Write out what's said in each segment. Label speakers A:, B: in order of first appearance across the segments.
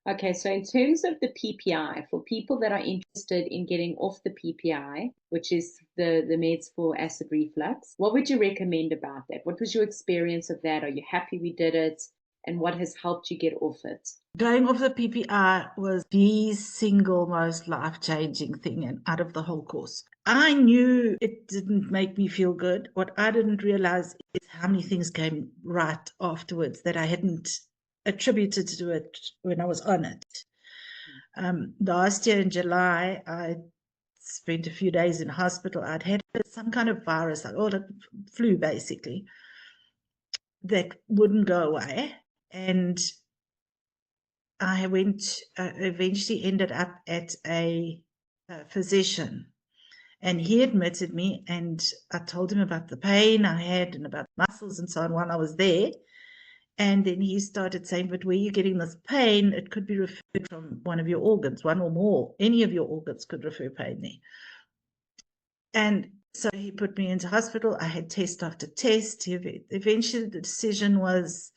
A: Okay, so in terms of the PPI, for people that are interested in getting off the PPI, which is the meds for acid reflux, what would you recommend about that? What was your experience of that? Are you happy we did it? And what has helped you get off it?
B: Going off the PPI was the single most life-changing thing and out of the whole course. I knew it didn't make me feel good. What I didn't realize is how many things came right afterwards that I hadn't attributed to it when I was on it. Last year in July, I spent a few days in hospital. I'd had some kind of virus, like flu basically, that wouldn't go away. And I eventually ended up at a physician, and he admitted me, and I told him about the pain I had and about muscles and so on while I was there. And then he started saying, but where you're getting this pain, it could be referred from one of your organs, one or more. Any of your organs could refer pain there. And so he put me into hospital. I had test after test. Eventually, the decision was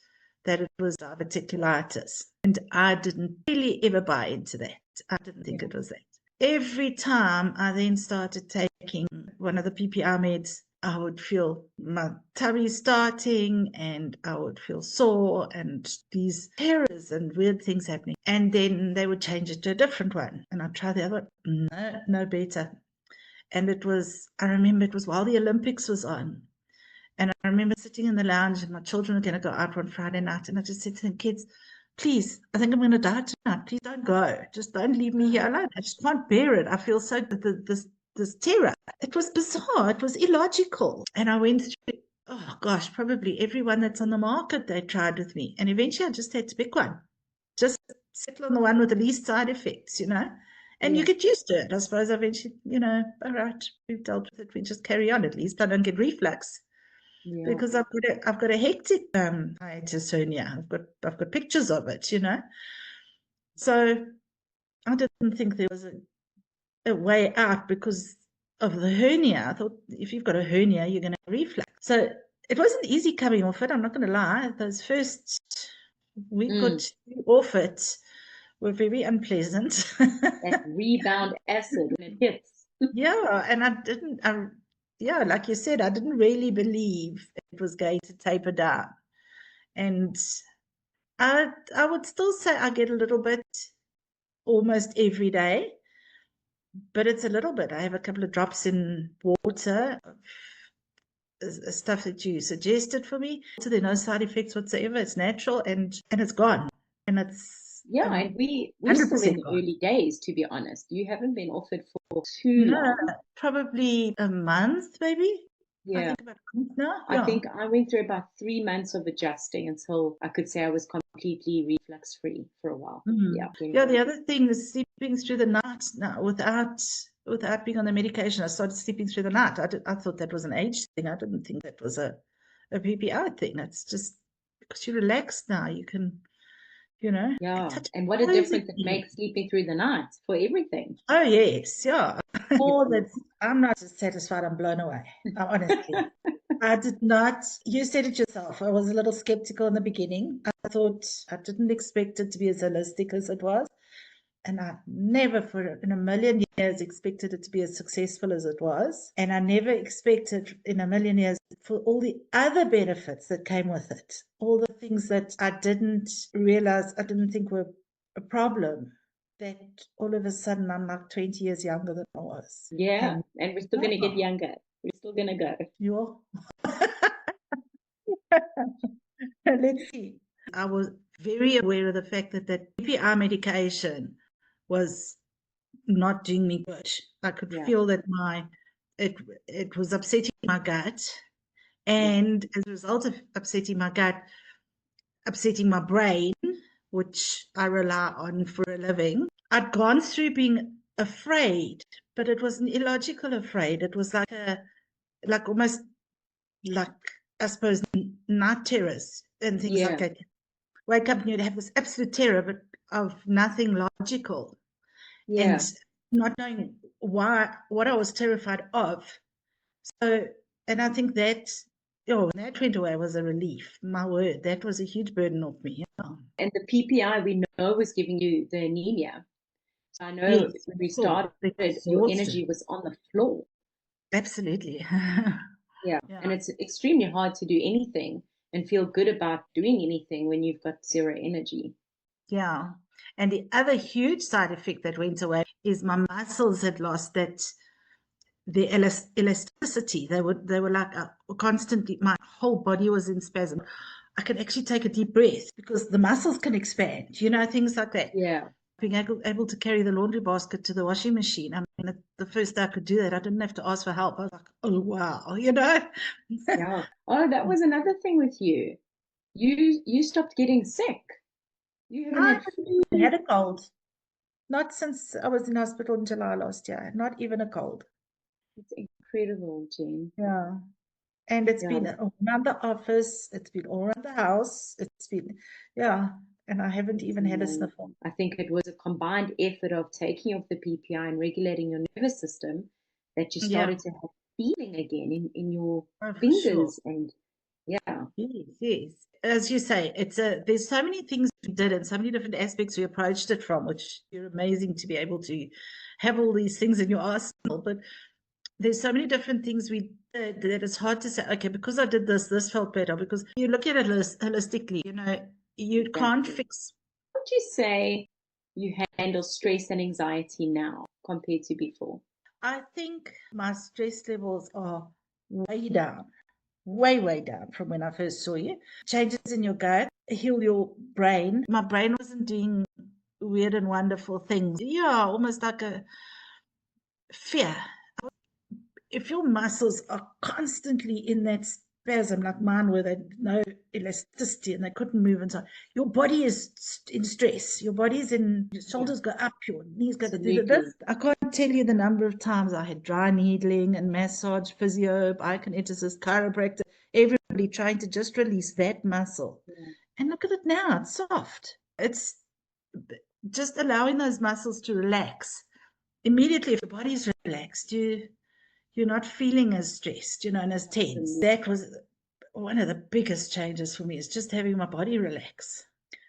B: that it was diverticulitis. And I didn't really ever buy into that. I didn't think it was that. Every time I then started taking one of the PPI meds, I would feel my tummy starting and I would feel sore and these terrors and weird things happening. And then they would change it to a different one. And I'd try the other one. No better. And I remember it was while the Olympics was on. And I remember sitting in the lounge and my children were going to go out on Friday night. And I just said to them, kids, please, I think I'm going to die tonight. Please don't go. Just don't leave me here alone. I just can't bear it. I feel so, this terror. It was bizarre. It was illogical. And I went through, oh gosh, probably everyone that's on the market they tried with me. And eventually I just had to pick one. Just settle on the one with the least side effects, And you get used to it. I suppose eventually, all right, we've dealt with it. We just carry on. At least I don't get reflux. Yeah. Because I've got a hectic hiatus hernia. I've got pictures of it, So I didn't think there was a way out because of the hernia. I thought if you've got a hernia, you're going to have reflux. So it wasn't easy coming off it. I'm not going to lie. Those first week or two off it were very unpleasant.
A: That rebound acid when it hits.
B: Yeah, and like you said, I didn't really believe it was going to taper down. And I would still say I get a little bit almost every day, but it's a little bit. I have a couple of drops in water, stuff that you suggested for me. So there are no side effects whatsoever. It's natural and it's gone. And it's
A: and we're still in the early days, to be honest. You haven't been off it for too long.
B: Probably a month, maybe.
A: Yeah.
B: I think about a month now.
A: I think I went through about 3 months of adjusting until I could say I was completely reflux free for a while.
B: Yeah, the other thing is sleeping through the night now without being on the medication. I started sleeping through the night. I thought that was an age thing. I didn't think that was a PPI thing. It's just because you're relaxed now. You can,
A: Yeah, and what a difference it makes sleeping through the night for everything.
B: Oh, yes, yeah. I'm not just satisfied, I'm blown away, honestly. I did not, you said it yourself, I was a little skeptical in the beginning. I didn't expect it to be as holistic as it was. And I never in a million years expected it to be as successful as it was. And I never expected in a million years for all the other benefits that came with it. All the things that I didn't realize, I didn't think were a problem. That all of a sudden I'm like 20 years younger than I was.
A: Yeah, and we're still going to get younger. We're still going to go.
B: You are? Let's see. I was very aware of the fact that PPI medication was not doing me good. I could feel that it was upsetting my gut, and as a result of upsetting my gut, upsetting my brain, which I rely on for a living. I'd gone through being afraid, but it was an illogical afraid. It was almost like, I suppose, night terrors and things like that. Wake up and you'd have this absolute terror, but of nothing logical. And not knowing what I was terrified of. So, and I think that, when that went away was a relief. My word, that was a huge burden off me.
A: And the PPI we know was giving you the anemia. So I know
B: Yes,
A: when we
B: sure.
A: started, your
B: Exhaustion.
A: energy was on the floor.
B: Absolutely.
A: Yeah.
B: Yeah.
A: And it's extremely hard to do anything and feel good about doing anything when you've got zero energy.
B: Yeah. And the other huge side effect that went away is my muscles had lost the elasticity. They were like constantly, my whole body was in spasm. I could actually take a deep breath because the muscles can expand, things like that.
A: Yeah.
B: Being able to carry the laundry basket to the washing machine. I mean, the first day I could do that, I didn't have to ask for help. I was like, oh, wow,
A: Yeah. Oh, that was another thing with you. You stopped getting sick. You haven't
B: I
A: had
B: haven't even
A: flu.
B: had a cold. Not since I was in hospital in July last year. Not even a cold.
A: It's incredible, Jen.
B: Yeah. And it's
A: Yeah,
B: been all around the office. It's been all around the house. It's been, yeah. And I haven't
A: it's
B: even had a
A: amazing.
B: sniffle.
A: I think it was a combined effort of taking off the PPI and regulating your nervous system that you
B: Yeah,
A: started to have feeling again in your
B: oh, for sure.
A: fingers and yeah,
B: Yes, yes. As you say, there's so many things we did and so many different aspects we approached it from, which you're amazing to be able to have all these things in your arsenal. But there's so many different things we did that it's hard to say, okay, because I did this felt better. Because you look at it holistically, you can't
A: exactly.
B: fix.
A: Would you say you handle stress and anxiety now compared to before?
B: I think my stress levels are way down, way, way down from when I first saw you. Changes in your gut heal your brain. My brain wasn't doing weird and wonderful things. Yeah, almost like a fear. If your muscles are constantly in that spasm, like mine, where they had no elasticity and they couldn't move and so on, your body is in stress. Your body's in, your
A: Yeah,
B: shoulders go up, your knees go this.
A: absolutely.
B: I can't tell you the number of times I had dry needling and massage, physio, biokineticist, chiropractor, everybody trying to just release that muscle.
A: Yeah,
B: And look at it now, it's soft. It's just allowing those muscles to relax. Immediately, if your body's relaxed, you're not feeling as stressed, and as tense.
A: absolutely.
B: That was one of the biggest changes for me, is just having my body relax.